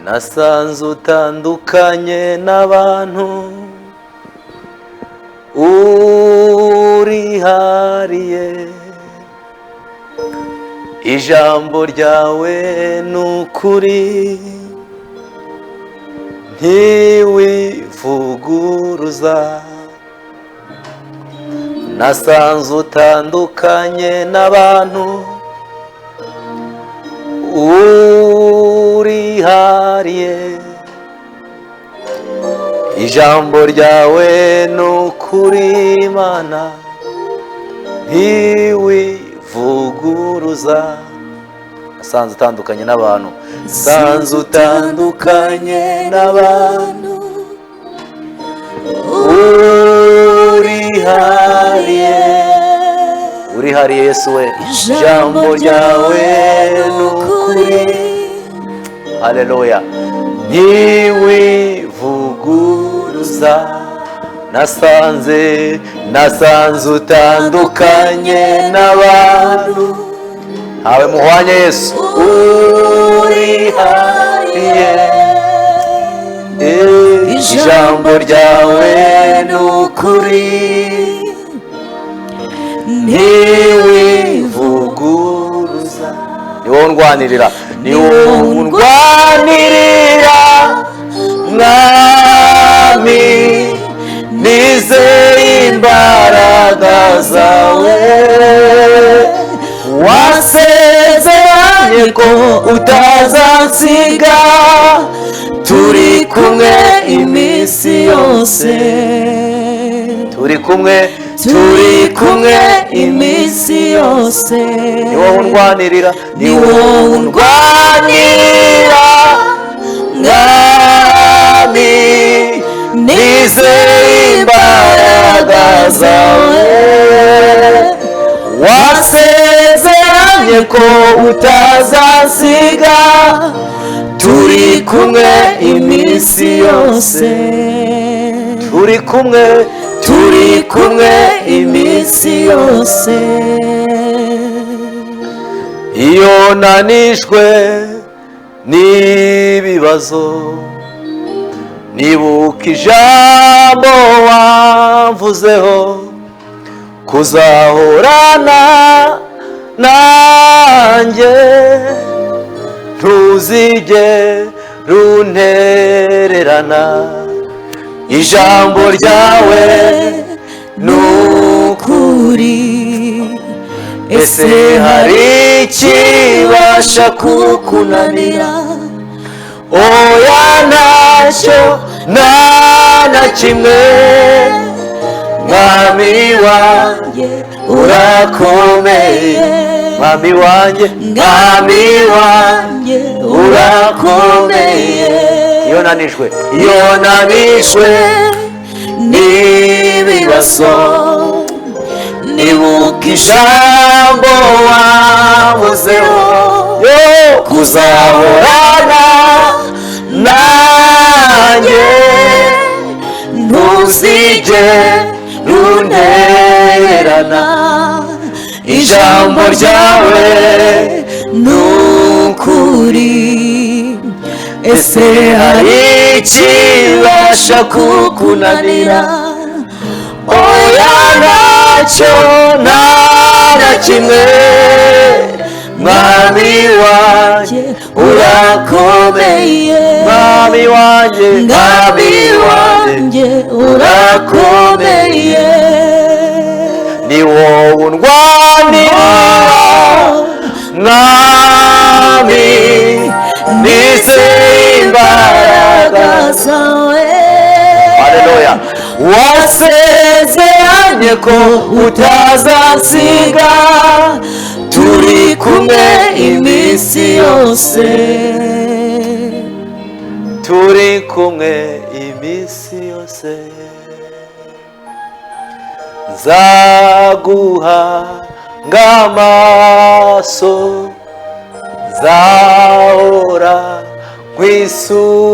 nasanze utandukanye n'abantu, urihariye, ijambo ryawe ni ukuri, ntiwivuguruza. Nasanze utandukanye n'abantu, urihariye, ijambo ryawe ni ukuri Mana, ntiwivuguruza. Nasanze utandukanye n'abantu, nasanze utandukanye n'abantu, urihariye, urihariye Yesu we, ijambo ryawe ni ukuri, haleluya, ntiwivuguruza. Nasanze utandukanye n'abantu, hawe muhwanye Yesu, urihariye, ijambo ryawe ni ukuri, ntiwivuguruza. Ni wowe undwanirira, ni wowe undwanirira Mwami, nizeye imbaraga zawe, wasezeranye ko utazansiga, turi kumwe iminsi yose, turi kumwe iminsi yose. Ni wowe undwanirira, ni wowe undwanirira Mwami, nizeye imbaraga zawe, wasezeranye ko utazansiga, turi kumwe iminsi yose, turi kumwe iminsi yose. Iyo nanishwe n'ibibazo, nibuka ijambo wamvuzeho, kuzahorana nanjye, ntuzigere untererana, ijambo ryawe ni ukuri. Ese hari ikibasha kukunanira? Oya ntacyo na kimwe, Mwami wanjye urakomeye, Mwami wanjye urakomeye. Iyo nanishwe n'ibibazo, nibuka ijambo wavuzeho, kuzahorana nanjye, ntuzigere untererana, ijambo ryawe ni ukuri. Ese hari ikibasha kukunanira? Oya ntacyo na kimwe, Mwami wanjye urakomeye, Mwami wanjye urakomeye. Ni wowe undwanirira Mwami, nizeye imbaraga zawe, haleluya, wasezeranye ko utazansiga, turi kumwe iminsi yose, turi kumwe iminsi yose. Nzaguha ng'amaso, nzahora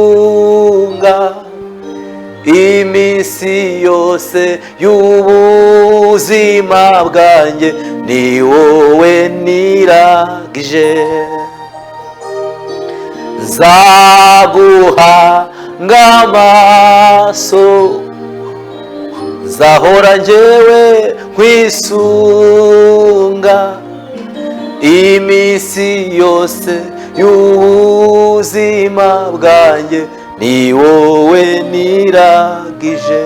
nkwisunga, iminsi yose y'ubuzima bwanjye, ni wowe niragije. nzaguhanga amaso, nzahora njyewe nkwisunga iminsi yose y'ubuzima bwanjye, ni wowe niragije.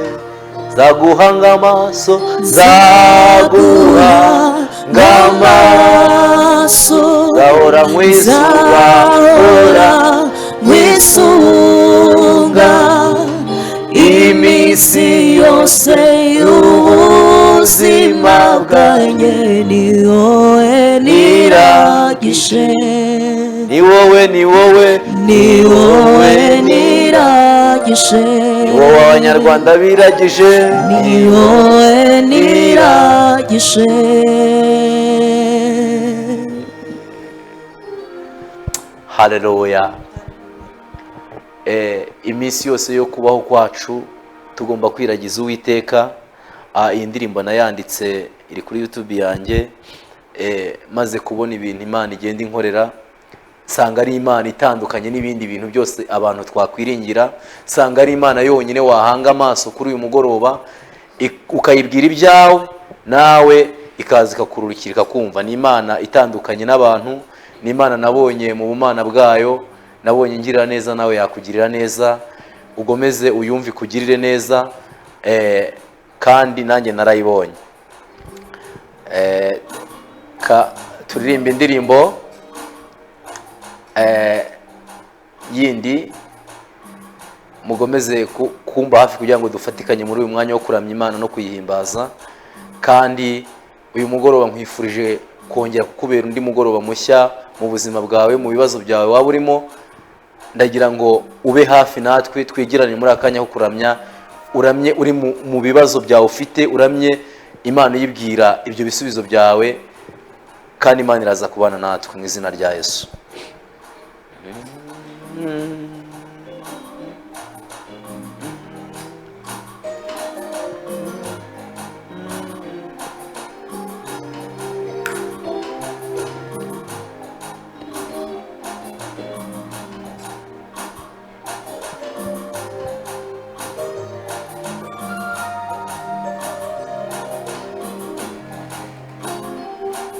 Nzaguhanga amaso, nzaguhanga amaso, nzahora nkwisunga iminsi yose y'ubuzima bwanjye, ni wowe niragije. Ni wowe niragije, ni wowe abanyarwanda biragije, ni wowe niragije. Haleluya. Iminsi yose yo kubaho kwacu tugomba kwiragiza Uwiteka. Iyi ndirimbo nayanditse iri kuri YouTube yanjye, maze kubona ibintu Imana igenda inkorera, sanga ari Imana itandukanye n'ibindi bintu byose abantu twakwiringira. Sanga ari Imana yonyine wahanga amaso kuri uyu mugoroba ukayibwira ibyawe, nawe ikaza ikakururikira ikakumva. Ni Imana itandukanye n'abantu, ni Imana nabonye mu bumana bwayo, nabonye ingirira neza, nawe yakugirira neza. Ugomeze uyumve kugirire neza, kandi nanjye narayibonye. Turirimba indirimbo yindi, mugomeze kumba hafi kugira ngo dufatikanye muri uyu mwanya wo kuramya Imana no kuyihimbaza. Kandi uyu mugoroba nkwifurije kongera kukubera undi mugoroba mushya mu buzima bwawe, mu bibazo byawe waba urimo. Ndagira ngo ube hafi natwe, twigirane muri akanya ko kuramya. Uramye uri mu bibazo byawe ufite, uramye Imana uyibwira ibyo bisubizo byawe, kandi Imana iraza kubana natwe mu izina rya Yesu.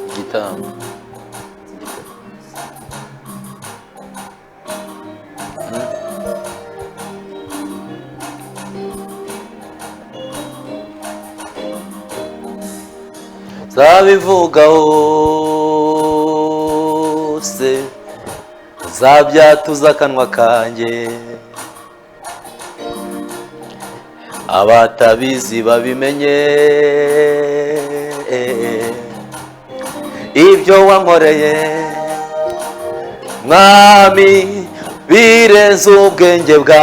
Igitambo zabivuga hose, zabyatuza akanwa kanjye, abatabizi babimenye ibyo wankoreye mwami, birenze ubwenge bwanjye,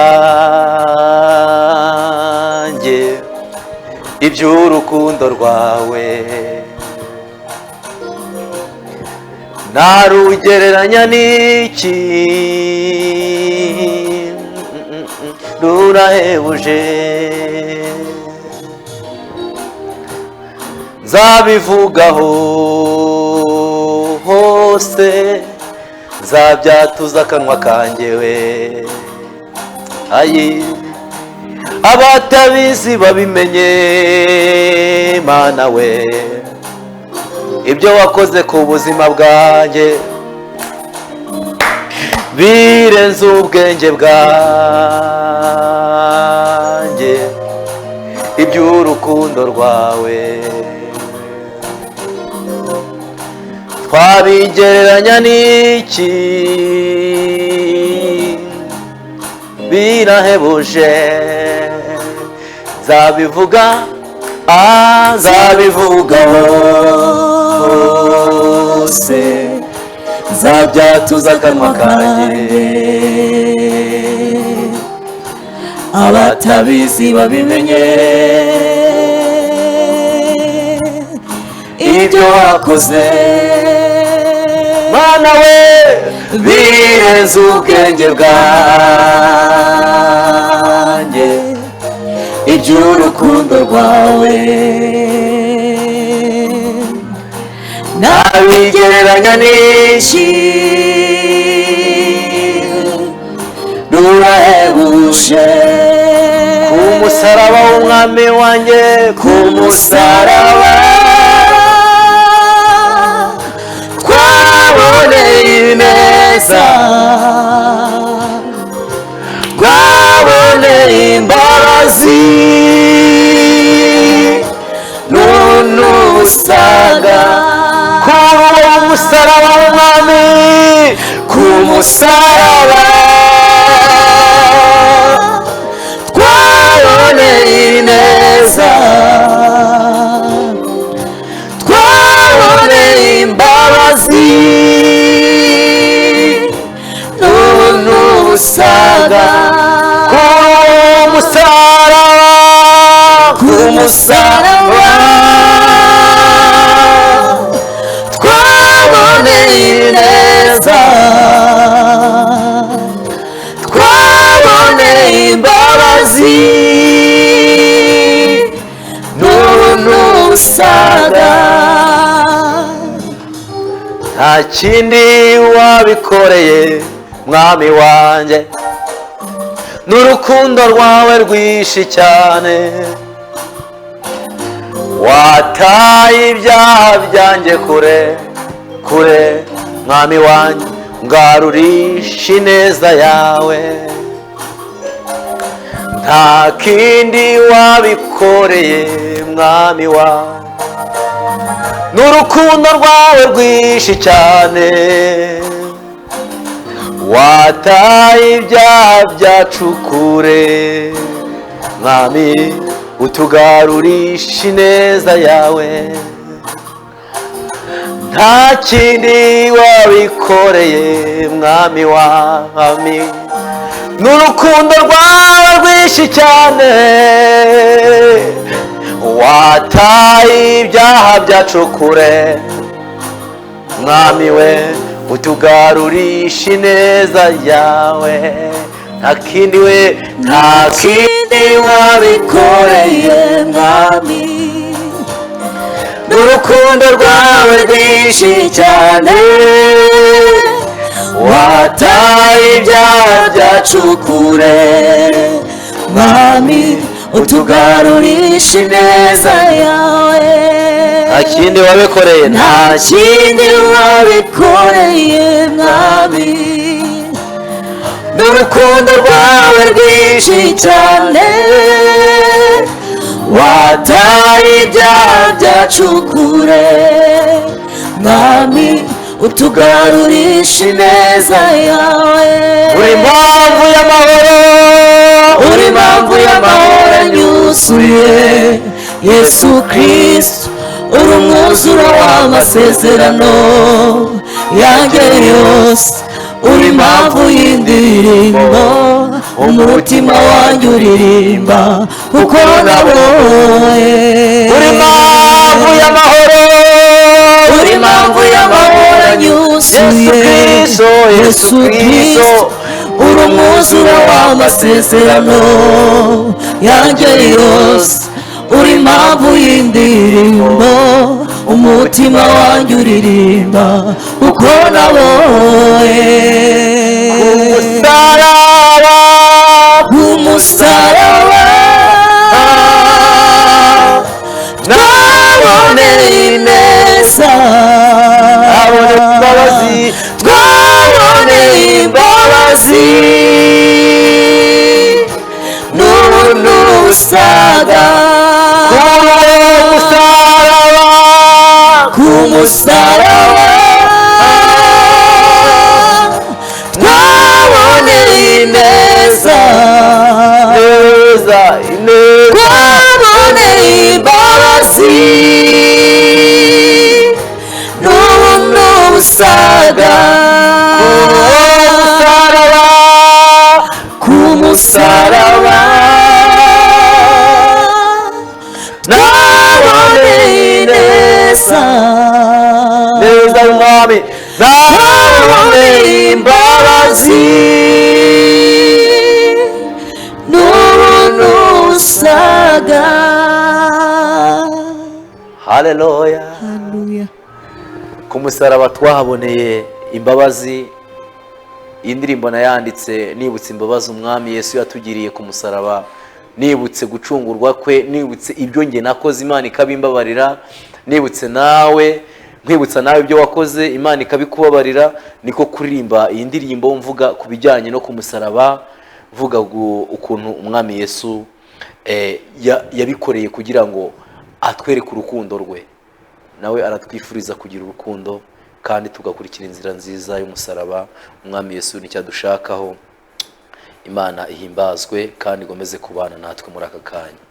iby'urukundo rwawe narugereranya n'iki, rurahebuje. Nzabivugaho hose, nzabyatuza akanwa kanjye we, ayi abatabizi babimenye Mana we, ibyo wakoze ku buzima bwanjye birenze ubwenge bwanjye, iby'urukundo rwawe twabigereranya n'iki, birahebuje. Nzabivuga nzabivuga hose, nzabyatuza akanwa kanjye, abatabizi babimenye ibyo wakoze Mana we, birenze ubwenge bwanjye, iby'urukundo rwawe nabigereranya n'iki, uje ku musaraba w'umwami wanjye, ku musaraba twaboneye ineza, twaboneye imbabazi, none usaga kuri uwo musaraba w'umwami, ku musaraba twaboneye ineza, twaboneye imbabazi, none usaga kuri uwo musaraba, ku musaraba twaboneye ineza, twaboneye imbabazi, none usaga nta kindi wabikoreye mwami wanjye, n'urukundo rwawe rwinshi cyane, wataye ibyaha byanjye kure kure mwami wanjye, ngarurisha ineza yawe. nta kindi wabikoreye mwami wanjye, n'urukundo rwawe rwinshi cyane, wataye ibyaha byacu kure mwami, utugarurisha ineza yawe. nta kindi wabikoreye mwami wami, n'urukundo rwawe rwinshi cyane, wataye ibyaha byacu kure mwami we, utugarurisha ineza yawe. nta kindi we, nta kindi wabikoreye mwami, n'urukundo rwawe rwinshi cyane, wataye ibyaha byacu kure mwami, utugarurisha ineza yawe. nta kindi wabikoreye, nta kindi wabikoreye mwami, n'urukundo rwawe rwinshi cyane, wataye ibyaha byacu kure mwami, utugarurisha ineza yawe. uri impamvu y'amahoro, uri impamvu y'amahoro anyuzuye, Yesu Kristo uri umwuzuro w'amasezerano yanjye yose, uri impamvu y'indirimbo umutima wanjye uririmba kuko nabonye. uri impamvu y'amahoro, uri impamvu y'amahoro anyuzuye, Yesu Kristo uri umwuzuro w'amasezerano yanjye yose, uri impamvu y'indirimbo umutima wanjye uririmba kuko nabonye. ku musaraba twaboneye ineza, twaboneye imbabazi, n'ubuntu busaga ku musaraba twaboneye ineza, twaboneye imbabazi, n'ubuntu busaga ku musaraba twaboneye ineza, y'umwami, twaboneye imbabazi, n'ubuntu busaga. haleluya. Haleluya. ku musaraba twahaboneye imbabazi, iyi ndirimbo nayanditse nibutse imbabazi umwami Yesu yatugiriye ku musaraba, nibutse gucungurwa kwe, nibutse ibyo nge nakoze Imana ikabimbabarira, nibutse nawe, nkwibutsa nawe ibyo wakoze Imana ikabikubabarira. Niko kuririmba iyi ndirimbo mvuga ku bijyanye no ku musaraba, mvuga ukuntu umwami Yesu yabikoreye kugira ngo atwereke urukundo rwe. Nawe aratwifuriza kugira urukundo kandi tugakurikira inzira nziza y'umusaraba. Umwami Yesu nicyo adushakaho. Imana ihimbazwe kandi igomeze kubana natwe muri aka kanya.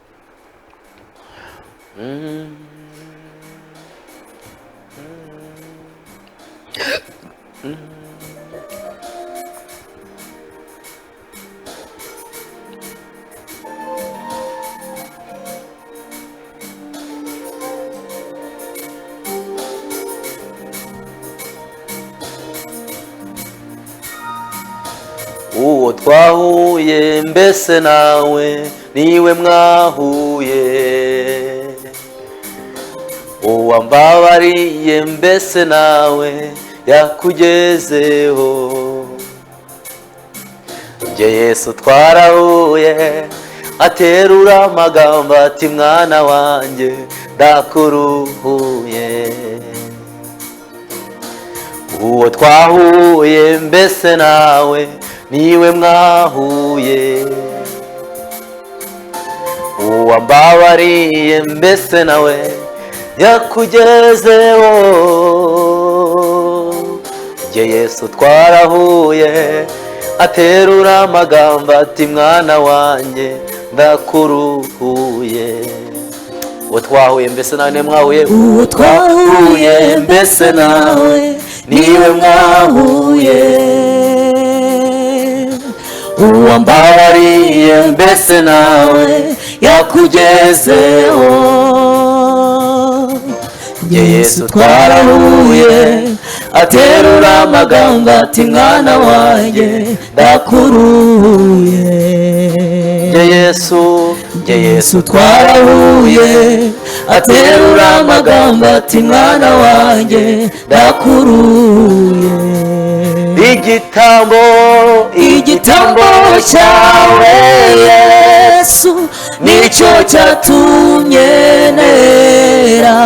Uwo twahuye mbese nawe niwe mwahuye, uwambabariye mbese nawe yakugezeho. Nge Yesu twarahuye, aterura amagambo ati mwana wanjye ndakuruhuye. Uwo twahuye mbese nawe niwe mwahuye, uwambabariye mbese nawe yakugezeho. Nge Yesu twarahuye, aterura amagambo ati mwana wanjye ndakuruhuye. Uwo twahuye mbese nawe niwe mwahuye, uwo twahuye mbese nawe niwe mwahuye, uwambabariye mbese nawe yakugezeho. Nge Yesu twarahuye, aterura amagambo ati mwana wanjye ndakuruhuye. Nge Yesu twarahuye, aterura amagambo ati mwana wanjye ndakuruhuye. Igitambo cyawe Yesu nicyo cyatumye nera.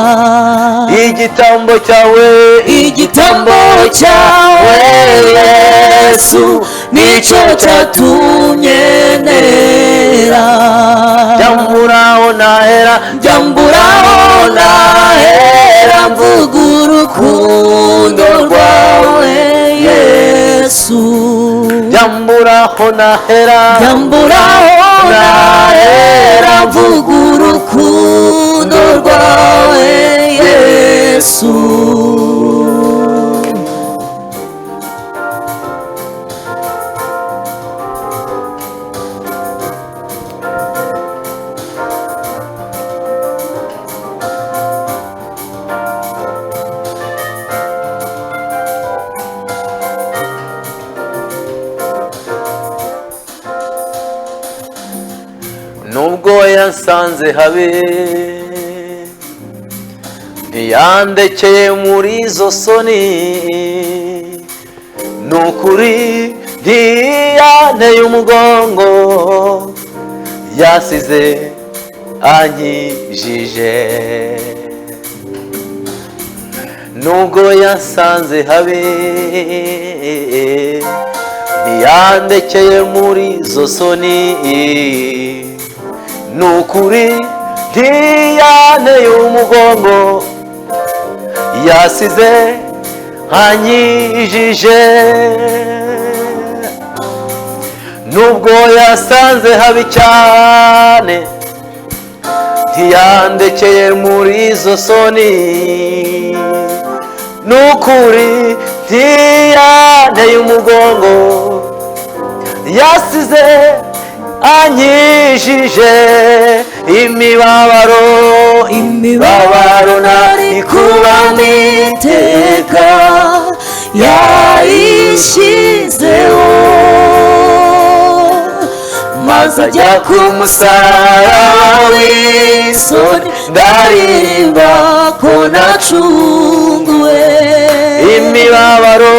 Igitambo cyawe Yesu nicyo cyatumye nera. Jamburaho nahera mvuga urukundo rwawe Yesu. Jamburaho nahera mvuga urukundo rwawe Yesu. Nubwo yansanze habe, ntiyandekeye muri izo soni. Nukuri ntiyanteye umugongo, yasize ankijije. Nubwo yansanze habe, ntiyandekeye muri izo soni. Nukuri ntiyanteye umugongo, yasize ankijije. Nubwo yasanze habi cyane, ntiyandekeye muri izo soni. Nukuri ntiyanteye umugongo, yasize ankijije. Imibabaro nari kubamo iteka yayishyizeho, maze ajya ku musaraba w'isoni, ndaririmba ko nacunguwe. Imibabaro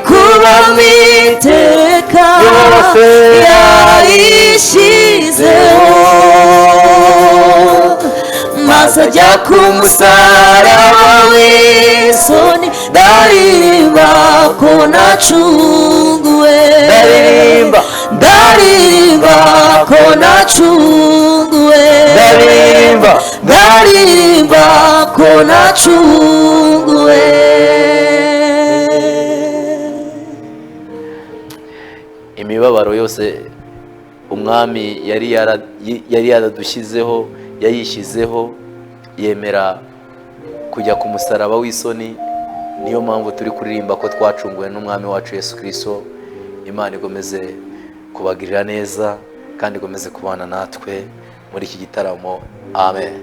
kubamo iteka yayishyizeho, maze ajya ku musaraba w'isoni, ndaririmba ko nacunguwe, ndaririmba ko nacunguwe, ndaririmba ko nacunguwe. imibabaro yose umwami yari yaradushyizeho, yayishyizeho, yemera kujya ku musaraba w'isoni. niyo mpamvu turi kuririmba ko twacunguwe n'umwami wacu Yesu Kristo. Imana igomeze kubagirira neza kandi igomeze kubana natwe muri iki gitaramo. Amen.